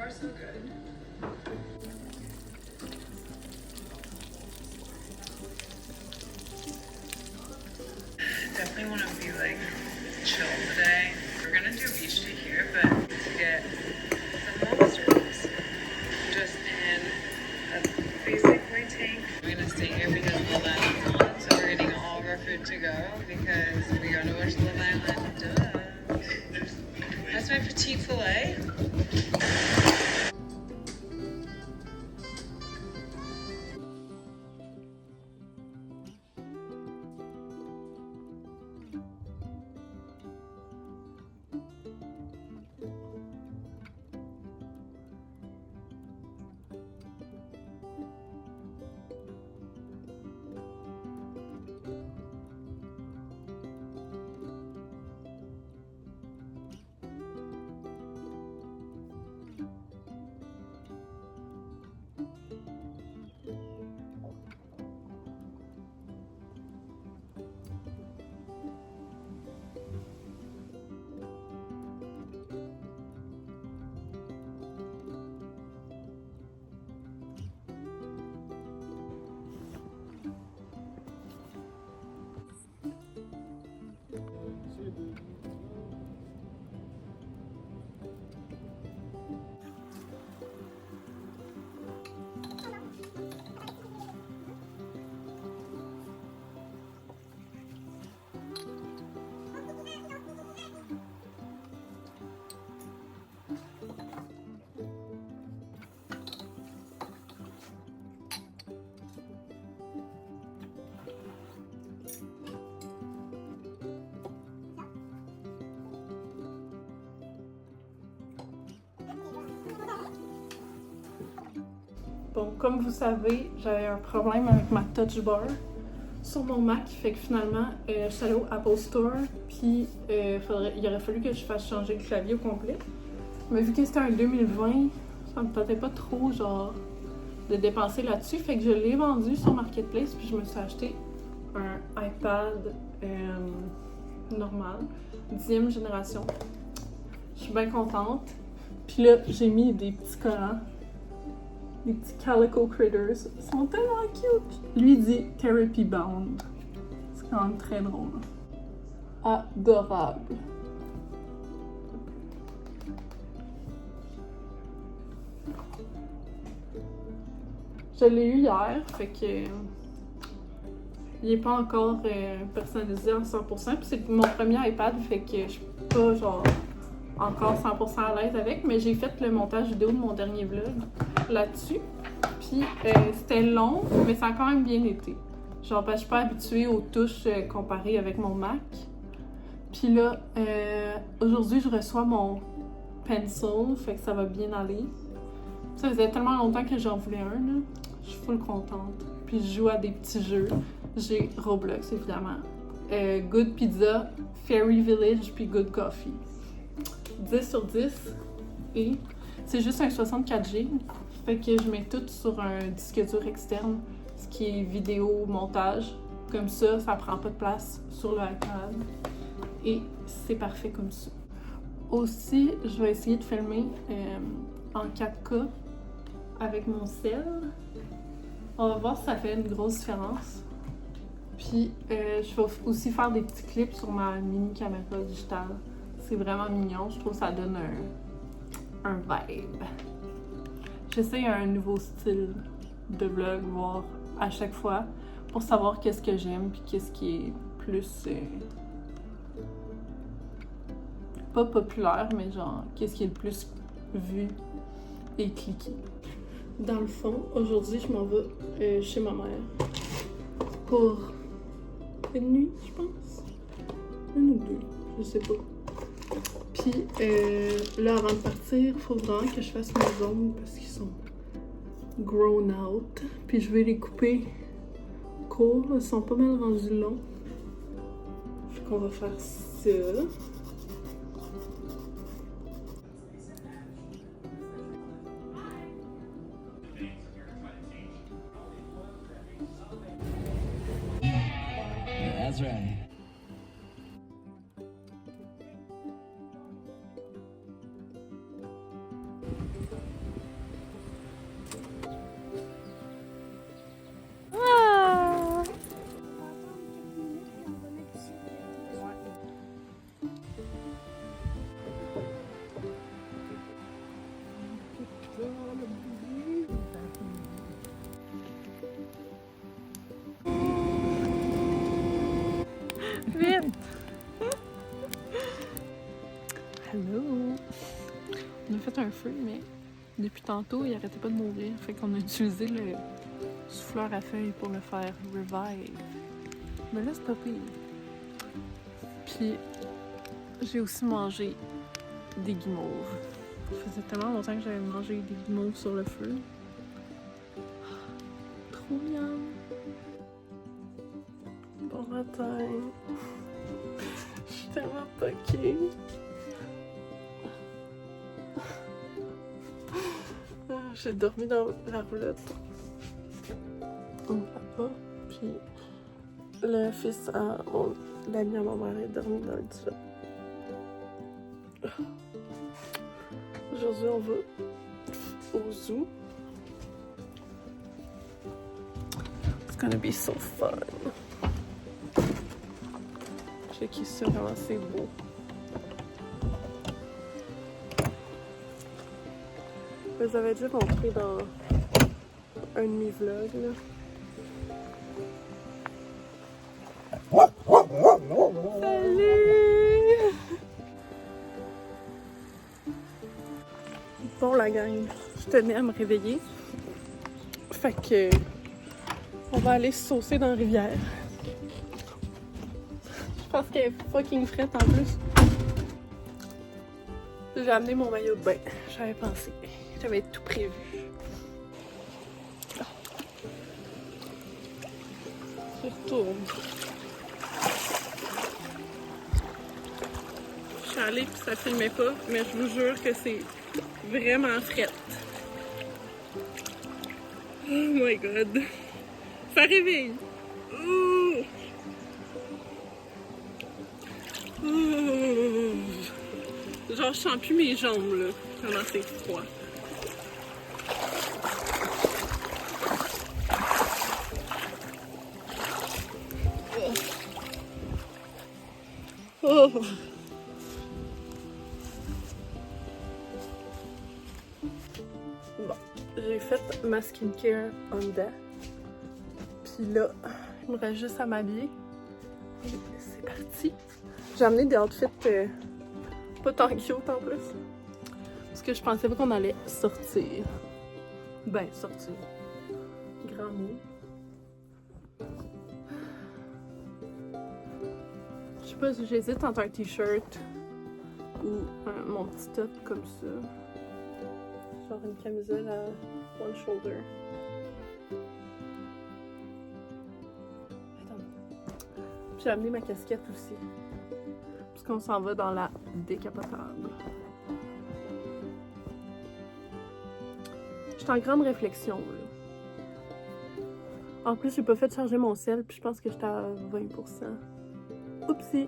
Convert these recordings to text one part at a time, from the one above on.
far, so good. Definitely want to be like chill today. We're gonna do a beach day here, but to get some monsters just in a basic white tank. We're gonna stay here because Love Island's on, so we're getting all of our food to go because we gotta watch Love Island. Duh. That's my petite filet. Bon, comme vous savez, j'avais un problème avec ma touch bar sur mon Mac, fait que finalement, je suis allée au Apple Store, puis il aurait fallu que je fasse changer le clavier au complet. Mais vu que c'était un 2020, ça me tentait pas trop, genre, de dépenser là-dessus, fait que je l'ai vendu sur Marketplace, puis je me suis acheté un iPad normal, 10e génération. Je suis bien contente. Puis là, j'ai mis des petits collants. Les petits Calico Critters. Ils sont tellement cute! Lui dit Therapy Bound. C'est quand même très drôle. Adorable. Je l'ai eu hier, fait que il est pas encore personnalisé à 100%. Puis c'est mon premier iPad, fait que je suis pas genre encore 100% à l'aise avec, mais j'ai fait le montage vidéo de mon dernier vlog là-dessus. Puis c'était long, mais ça a quand même bien été. Genre, parce que je suis pas habituée aux touches comparées avec mon Mac. Puis là, aujourd'hui, je reçois mon pencil, fait que ça va bien aller. Ça faisait tellement longtemps que j'en voulais un, là. Je suis full contente. Puis je joue à des petits jeux. J'ai Roblox, évidemment. Good Pizza, Fairy Village, puis Good Coffee. 10 sur 10. Et c'est juste un 64G. Fait que je mets tout sur un disque dur externe, ce qui est vidéo, montage. Comme ça, ça prend pas de place sur le iPad. Et c'est parfait comme ça. Aussi, je vais essayer de filmer en 4K avec mon cell. On va voir si ça fait une grosse différence. Puis, je vais aussi faire des petits clips sur ma mini caméra digitale. C'est vraiment mignon. Je trouve que ça donne un vibe. J'essaie un nouveau style de vlog, voir à chaque fois, pour savoir qu'est-ce que j'aime puis qu'est-ce qui est plus... pas populaire, mais genre, qu'est-ce qui est le plus vu et cliqué. Dans le fond, aujourd'hui, je m'en vais chez ma mère pour une nuit, je pense. Une ou deux, je sais pas. Puis là, avant de partir, il faut vraiment que je fasse mes ongles parce qu'ils sont grown out. Puis je vais les couper courts, ils sont pas mal rendus longs. Fait qu'on va faire ça. That's right. On a fait un feu, mais depuis tantôt, il arrêtait pas de mourir. Fait qu'on a utilisé le souffleur à feuilles pour le faire revive. Mais là, c'est pas pire. Puis, j'ai aussi mangé des guimauves. Ça faisait tellement longtemps que j'avais mangé des guimauves sur le feu. Trop bien! Bon matin! Je suis tellement poquée! J'ai dormi dans la roulotte. Mon papa, puis le fils à l'ami à ma mère est dormi dans le divan. Aujourd'hui, on va au zoo. It's gonna be so fun. Je sais qu'il est vraiment assez beau. Je vous avais déjà montré dans un de mes vlogs, là. Salut! Bon la gang, je tenais à me réveiller. Fait que on va aller saucer dans la rivière. Je pense qu'elle est fucking frette en plus. J'ai amené mon maillot de bain, j'avais pensé. J'avais tout prévu. Je retourne. Je suis allée puis ça filmait pas, mais je vous jure que c'est vraiment frette. Oh my god. Ça réveille. Ouh. Ouh. Genre, je sens plus mes jambes là, tellement c'est froid. Oh. Bon, j'ai fait ma skincare en dedans. Puis là, il me reste juste à m'habiller. Et c'est parti. J'ai amené des outfits pas tant cute en plus. Parce que je pensais pas qu'on allait sortir. Ben, sortir. Grand mot. Je sais pas si j'hésite entre un t-shirt ou mon petit top comme ça. Genre une camisole à one shoulder. Attends. J'ai amené ma casquette aussi. Parce qu'on s'en va dans la décapotable. Je suis en grande réflexion là. En plus, j'ai pas fait charger mon sel, puis je pense que j'étais à 20%. Oupsie!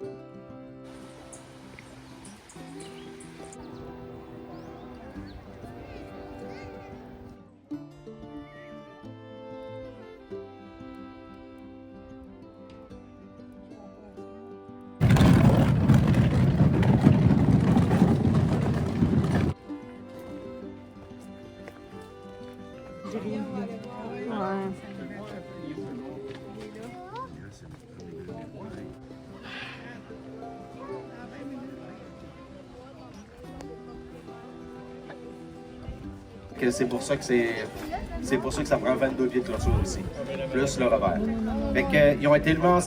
Ouais. C'est pour ça que c'est pour ça que ça prend 22 pieds de clôture aussi, plus le revers. Fait que, ils ont été élevés en...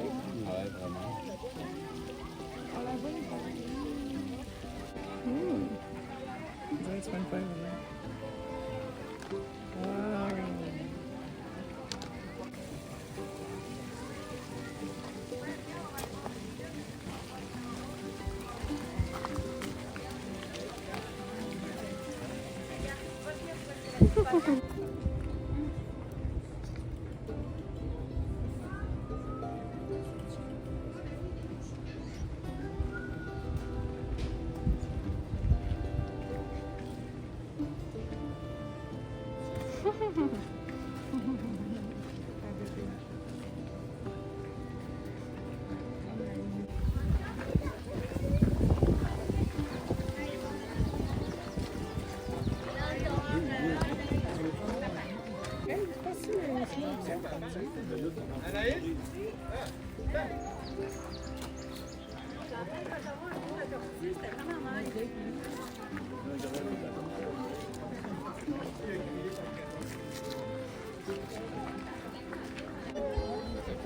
Ouais, vraiment. Ouais, c'est pas une fois, c'était vraiment nice.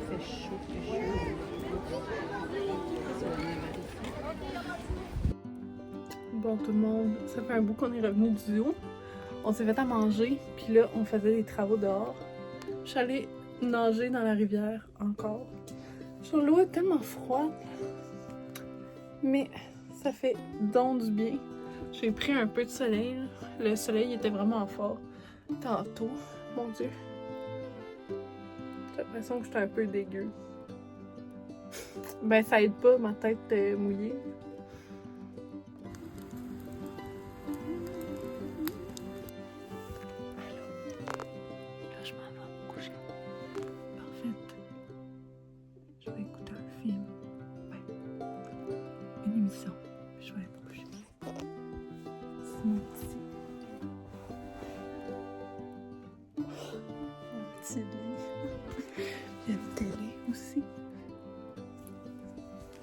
C'est chaud, c'est chaud. Bon, tout le monde, ça fait un bout qu'on est revenu du zoo. On s'est fait à manger, puis là, on faisait des travaux dehors. Je suis allée nager dans la rivière encore. Genre, l'eau est tellement froide. Mais ça fait donc du bien. J'ai pris un peu de soleil. Là. Le soleil était vraiment fort tantôt. Mon Dieu. J'ai l'impression que j'étais un peu dégueu. Ben, ça aide pas, ma tête mouillée. Là, je m'en vais me coucher. Parfait. Je vais écouter un film. Ouais. Une émission. Je vais être couchée. Sinon, ici. Un petit lit. Il y a une télé aussi.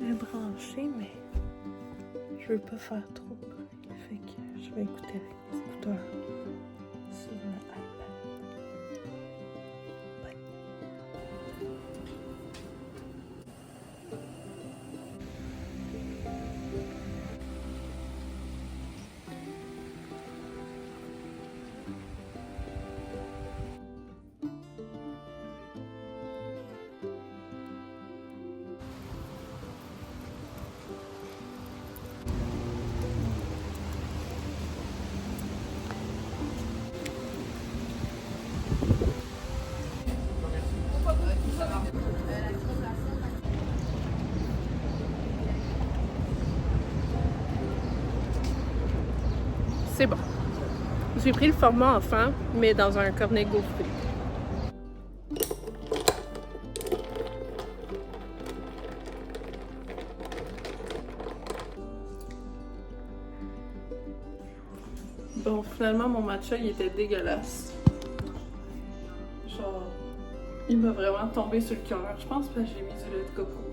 Elle est branchée, mais je veux pas faire trop de bruit. Fait que je vais écouter avec mes écouteurs sur le iPad. Ouais. C'est bon. J'ai pris le format enfant, mais dans un cornet gaufré. Bon, finalement, mon matcha, il était dégueulasse. Genre, il m'a vraiment tombé sur le cœur. Je pense que j'ai mis du lait de coco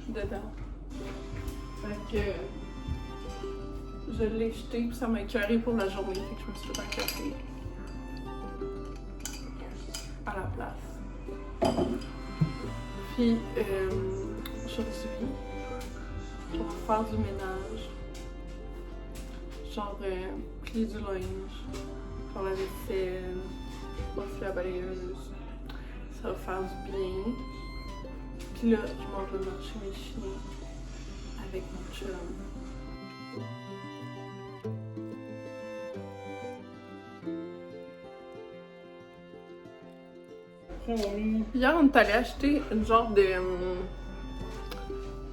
dedans. Fait que je l'ai jeté puis ça m'a écœuré pour la journée. Fait que je me suis fait un café à la place. Puis aujourd'hui, pour faire du ménage, genre plier du linge, faire la vaisselle, passer la balayeuse, ça va faire du bien. Puis là, je m'en vais marcher mes chiens avec mon chum. Hier, on est allé acheter une genre de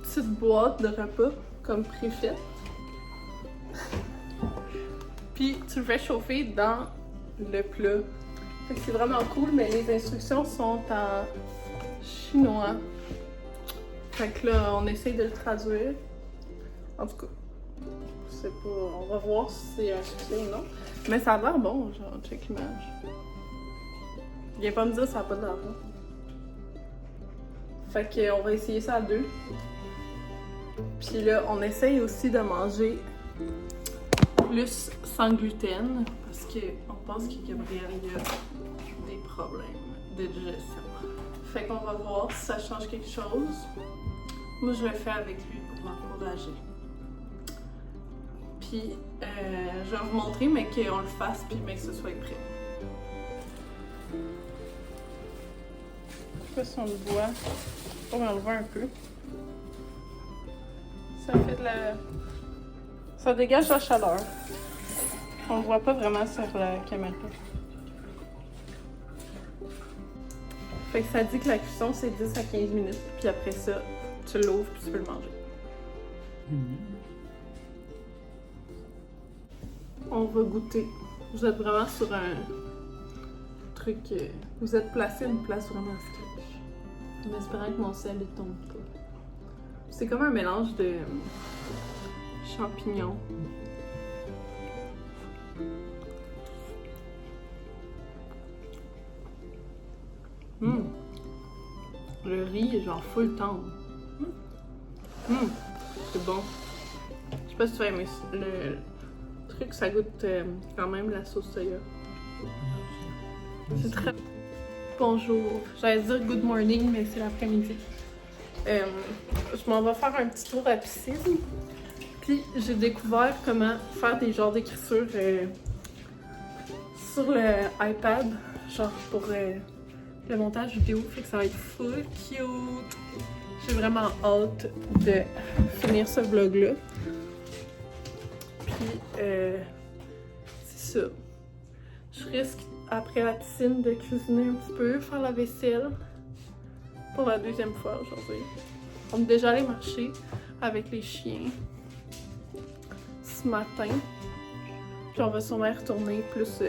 petite boîte de repas comme préfète. Puis tu le fais chauffer dans le plat. Fait que c'est vraiment cool, mais les instructions sont en chinois. Fait que là, on essaye de le traduire. En tout cas, je sais pas, on va voir si c'est un succès ou non. Mais ça a l'air bon, genre, check l'image. Viens pas me dire que ça n'a pas de l'argent. Fait qu'on va essayer ça à deux. Puis là, on essaye aussi de manger plus sans gluten parce qu'on pense que Gabriel il a des problèmes de digestion. Fait qu'on va voir si ça change quelque chose. Moi, je le fais avec lui pour l'encourager. Puis, je vais vous montrer, mais qu'on le fasse, puis mais que ce soit prêt. Je sais pas si on le voit. On va enlever un peu. Ça fait de la... Ça dégage la chaleur. On le voit pas vraiment sur la caméra. Fait que ça dit que la cuisson c'est 10 à 15 minutes. Puis après ça, tu l'ouvres puis tu peux le manger. On va goûter. Vous êtes vraiment sur un truc... vous êtes placé à une place vraiment sketch. En espérant que mon sel ne tombe pas. C'est comme un mélange de champignons. Le riz est genre full tendre. C'est bon. sais pas si tu vas aimer le truc, ça goûte quand même la sauce soya. C'est très... Bonjour, j'allais dire good morning, mais c'est l'après-midi. Je m'en vais faire un petit tour à piscine. Puis j'ai découvert comment faire des genres d'écriture sur le iPad, genre pour le montage vidéo. Fait que ça va être full cute. J'ai vraiment hâte de finir ce vlog-là. Puis c'est ça. Je risque après la piscine de cuisiner un petit peu, faire la vaisselle pour la deuxième fois aujourd'hui. On est déjà allé marcher avec les chiens ce matin. Puis on va sûrement retourner plus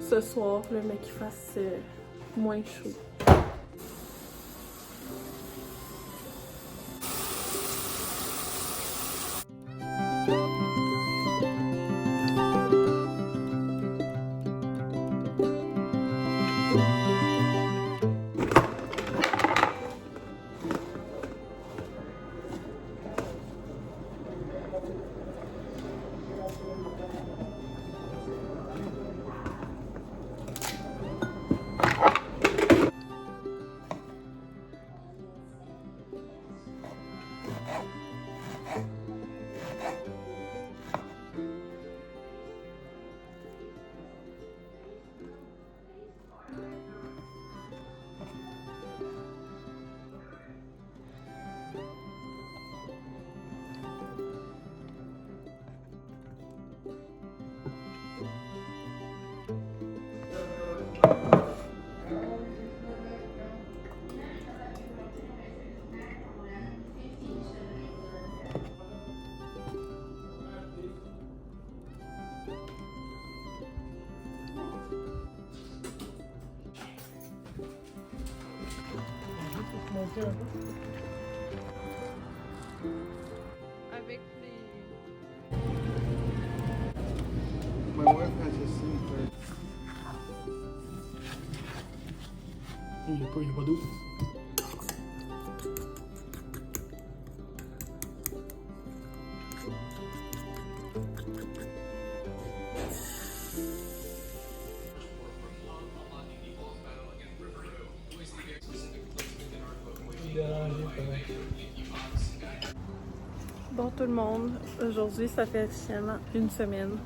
ce soir, là, mais qu'il fasse moins chaud. Avec les... My wife has a SIM card. Il n'y a pas d'eau. Bon tout le monde, aujourd'hui ça fait officiellement une semaine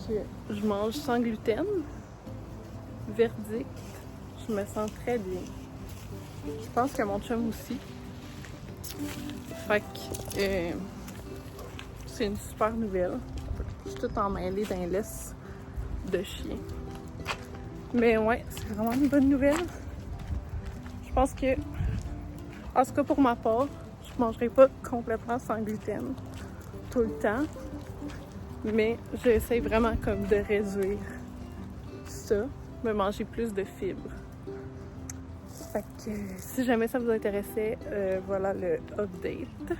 que je mange sans gluten. Verdict, je me sens très bien. Je pense que mon chum aussi. Fait que c'est une super nouvelle. Je suis toute emmêlée d'un laisse de chien. Mais ouais, c'est vraiment une bonne nouvelle. Je pense que, en tout cas pour ma part, je mangerai pas complètement sans gluten tout le temps, mais j'essaie vraiment comme de réduire ça, de manger plus de fibres. Fait que si jamais ça vous intéressait, voilà le update.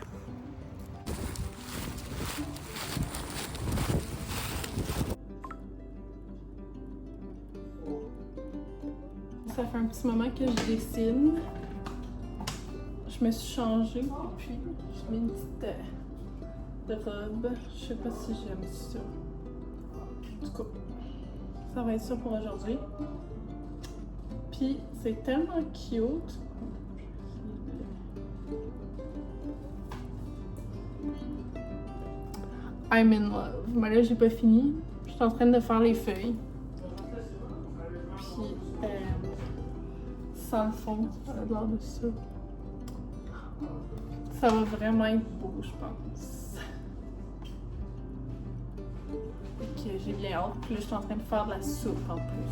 Ça fait un petit moment que je dessine. Je me suis changée et puis je mets une petite robe. Je sais pas si j'aime ça. En tout cas, ça va être ça pour aujourd'hui. Puis c'est tellement cute. I'm in love. Mais là, j'ai pas fini. Je suis en train de faire les feuilles. Puis, sans le fond, à la bord de ça. Ça va vraiment être beau, je pense. Ok, j'ai bien hâte. Puis là, je suis en train de faire de la soupe en plus.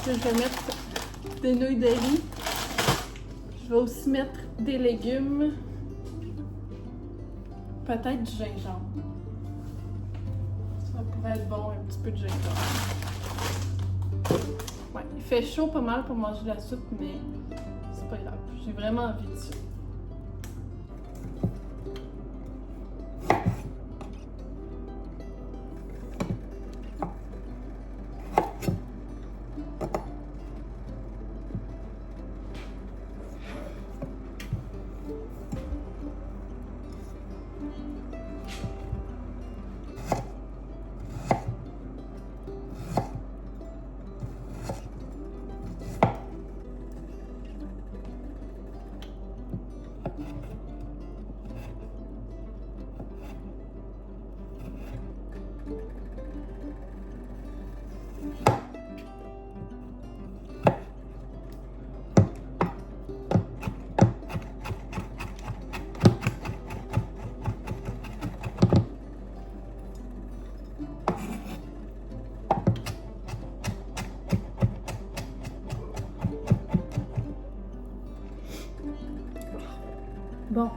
Puis je vais mettre des nouilles de riz. Je vais aussi mettre des légumes. Peut-être du gingembre. Ça pourrait être bon, un petit peu de gingembre. Ouais, il fait chaud pas mal pour manger de la soupe, mais c'est pas grave. J'ai vraiment envie de ça. Bon,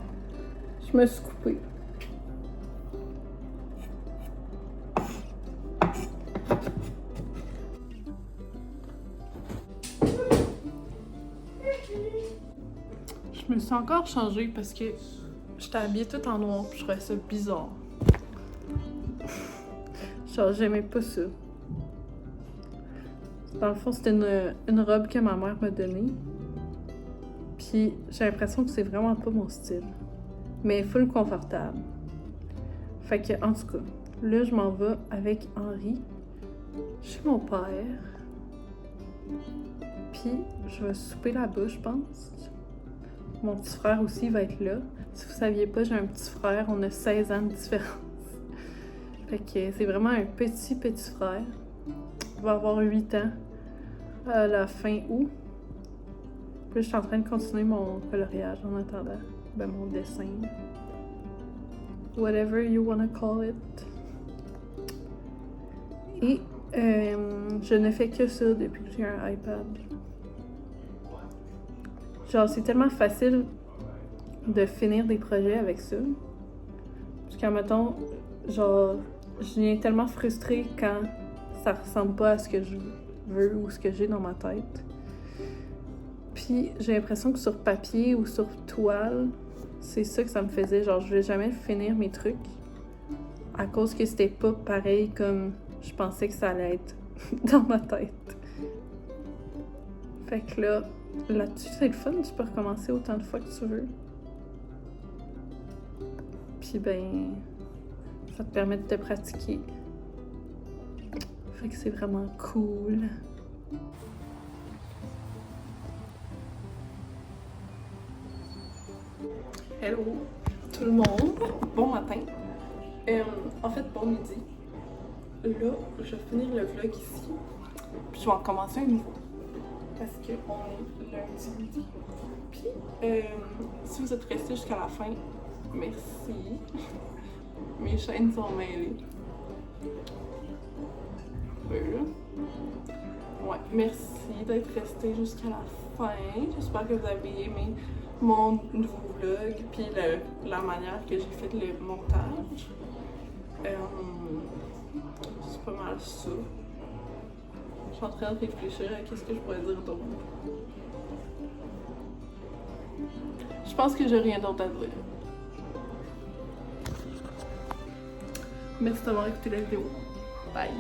je me suis coupée. Je me suis encore changée parce que j'étais habillée toute en noir puis je trouvais ça bizarre. Genre, j'aimais pas ça. Dans le fond, c'était une robe que ma mère m'a donnée. Puis j'ai l'impression que c'est vraiment pas mon style. Mais full confortable. Fait que, en tout cas, là, je m'en vais avec Henri chez mon père. Puis je vais souper là-bas, je pense. Mon petit frère aussi va être là. Si vous saviez pas, j'ai un petit frère. On a 16 ans de différence. Fait que c'est vraiment un petit frère. Il va avoir 8 ans à la fin août. Puis je suis en train de continuer mon coloriage en attendant. Ben, mon dessin. Whatever you wanna call it. Et je ne fais que ça depuis que j'ai un iPad. Genre, c'est tellement facile de finir des projets avec ça. Parce qu'en mettons, genre, je viens tellement frustrée quand ça ressemble pas à ce que je veux ou ce que j'ai dans ma tête. Puis j'ai l'impression que sur papier ou sur toile, c'est ça que ça me faisait. Genre, je vais jamais finir mes trucs à cause que c'était pas pareil comme je pensais que ça allait être dans ma tête. Fait que là-dessus, c'est le fun. Tu peux recommencer autant de fois que tu veux. Puis ben, ça te permet de te pratiquer. Fait que c'est vraiment cool. Hello tout le monde, bon matin. En fait, bon midi. Là, je vais finir le vlog ici. Puis je vais en commencer un nouveau. Parce qu'on est lundi. Puis, si vous êtes restés jusqu'à la fin, merci. Mes chaînes sont mêlées. Ouais, merci d'être resté jusqu'à la fin. J'espère que vous avez aimé mon nouveau vlog, puis la manière que j'ai fait le montage. C'est pas mal ça. Je suis en train de réfléchir à qu'est-ce que je pourrais dire d'autre. Je pense que j'ai rien d'autre à dire. Merci d'avoir écouté la vidéo. Bye!